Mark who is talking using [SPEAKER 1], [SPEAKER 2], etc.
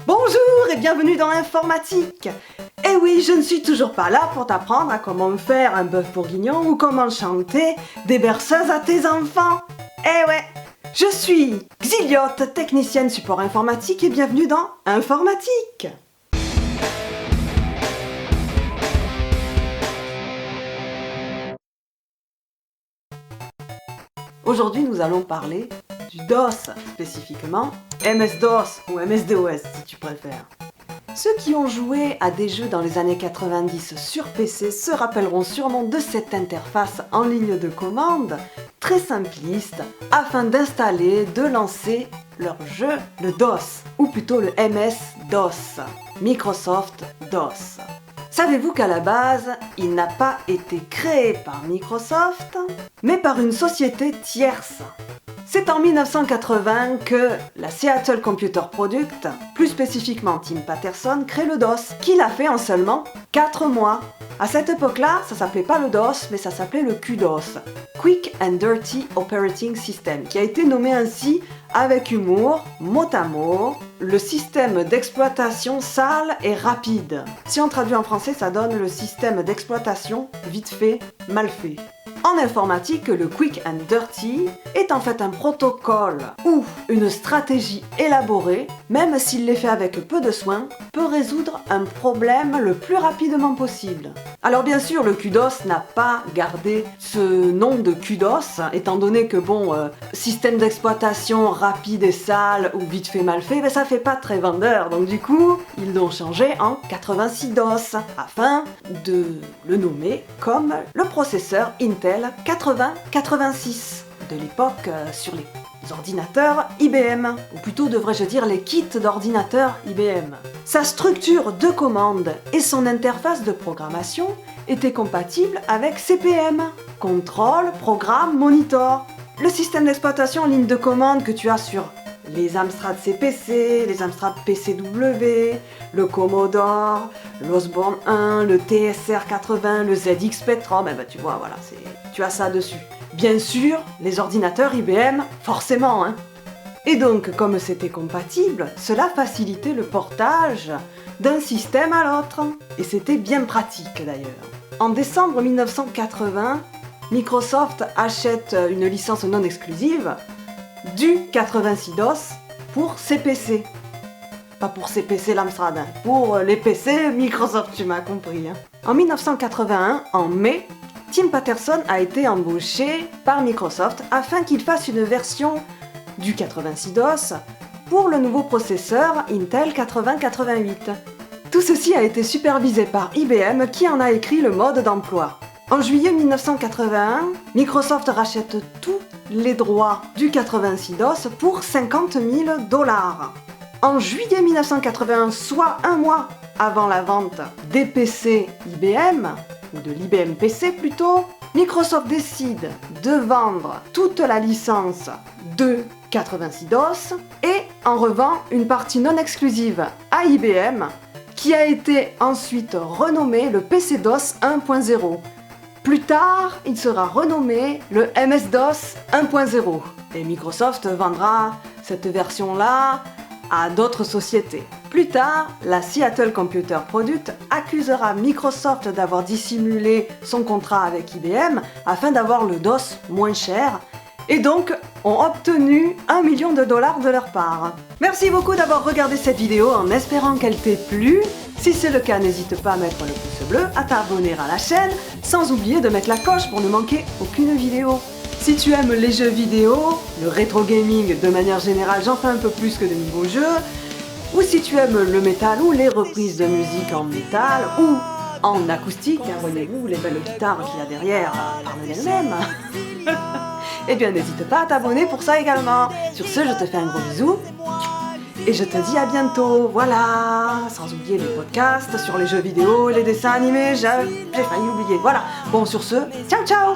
[SPEAKER 1] Bonjour et bienvenue dans l'informatique. Eh oui, je ne suis toujours pas là pour t'apprendre à comment faire un bœuf bourguignon ou comment chanter des berceuses à tes enfants. Eh ouais, je suis Xiliote, technicienne support informatique et bienvenue dans Informatique. Aujourd'hui, nous allons parler du DOS, spécifiquement MS-DOS ou MS-DOS si tu préfères. Ceux qui ont joué à des jeux dans les années 90 sur PC se rappelleront sûrement de cette interface en ligne de commande très simpliste afin d'installer, de lancer leur jeu, le DOS, ou plutôt le MS-DOS, Microsoft DOS. Savez-vous qu'à la base, il n'a pas été créé par Microsoft, mais par une société tierce? C'est en 1980 que la Seattle Computer Product, plus spécifiquement Tim Paterson, crée le DOS, qu'il a fait en seulement 4 mois. À cette époque-là, ça s'appelait pas le DOS, mais ça s'appelait le QDOS, Quick and Dirty Operating System, qui a été nommé ainsi avec humour, mot à mot, le système d'exploitation sale et rapide. Si on traduit en français, ça donne le système d'exploitation vite fait, mal fait. En informatique, le Quick and Dirty est en fait un protocole ou une stratégie élaborée, même s'il l'est fait avec peu de soin, peut résoudre un problème le plus rapidement possible. Alors bien sûr, le QDOS n'a pas gardé ce nom de QDOS, étant donné que système d'exploitation rapide et sale ou vite fait mal fait, ça fait pas très vendeur, donc du coup, ils l'ont changé en 86DOS, afin de le nommer comme le processeur Intel 8086 de l'époque sur les ordinateurs IBM, ou plutôt devrais-je dire les kits d'ordinateurs IBM. Sa structure de commande et son interface de programmation étaient compatibles avec CPM, Control, Programme, Monitor, le système d'exploitation en ligne de commande que tu as sur les Amstrad CPC, les Amstrad PCW, le Commodore, l'Osborne 1, le TSR 80, le ZX Spectrum, tu vois, voilà, tu as ça dessus. Bien sûr, les ordinateurs IBM, forcément, hein. Et donc, comme c'était compatible, cela facilitait le portage d'un système à l'autre. Et c'était bien pratique d'ailleurs. En décembre 1980, Microsoft achète une licence non exclusive du 86DOS pour CPC. Pas pour CPC l'Amstrad, hein, pour les PC Microsoft, tu m'as compris. Hein. En 1981, en mai, Tim Paterson a été embauché par Microsoft afin qu'il fasse une version du 86DOS pour le nouveau processeur Intel 8088. Tout ceci a été supervisé par IBM qui en a écrit le mode d'emploi. En juillet 1981, Microsoft rachète tous les droits du 86DOS pour $50,000. En juillet 1981, soit un mois avant la vente des PC IBM, ou de l'IBM PC plutôt, Microsoft décide de vendre toute la licence de 86DOS et en revend une partie non exclusive à IBM qui a été ensuite renommé le PC-DOS 1.0. Plus tard, il sera renommé le MS-DOS 1.0 et Microsoft vendra cette version-là à d'autres sociétés. Plus tard, la Seattle Computer Product accusera Microsoft d'avoir dissimulé son contrat avec IBM afin d'avoir le DOS moins cher et donc ont obtenu $1 million de leur part. Merci beaucoup d'avoir regardé cette vidéo en espérant qu'elle t'ait plu. Si c'est le cas, n'hésite pas à mettre le pouce bleu, à t'abonner à la chaîne, sans oublier de mettre la cloche pour ne manquer aucune vidéo. Si tu aimes les jeux vidéo, le rétro gaming de manière générale, j'en fais un peu plus que de nouveaux jeux, ou si tu aimes le métal ou les reprises de musique en métal ou en acoustique, voyez-vous les belles guitares qu'il y a derrière parlent d'elles-mêmes, eh bien n'hésite pas à t'abonner pour ça également. Sur ce, je te fais un gros bisou. Et je te dis à bientôt, voilà, sans oublier les podcasts sur les jeux vidéo, les dessins animés, j'ai failli oublier, voilà. Bon, sur ce, ciao ciao.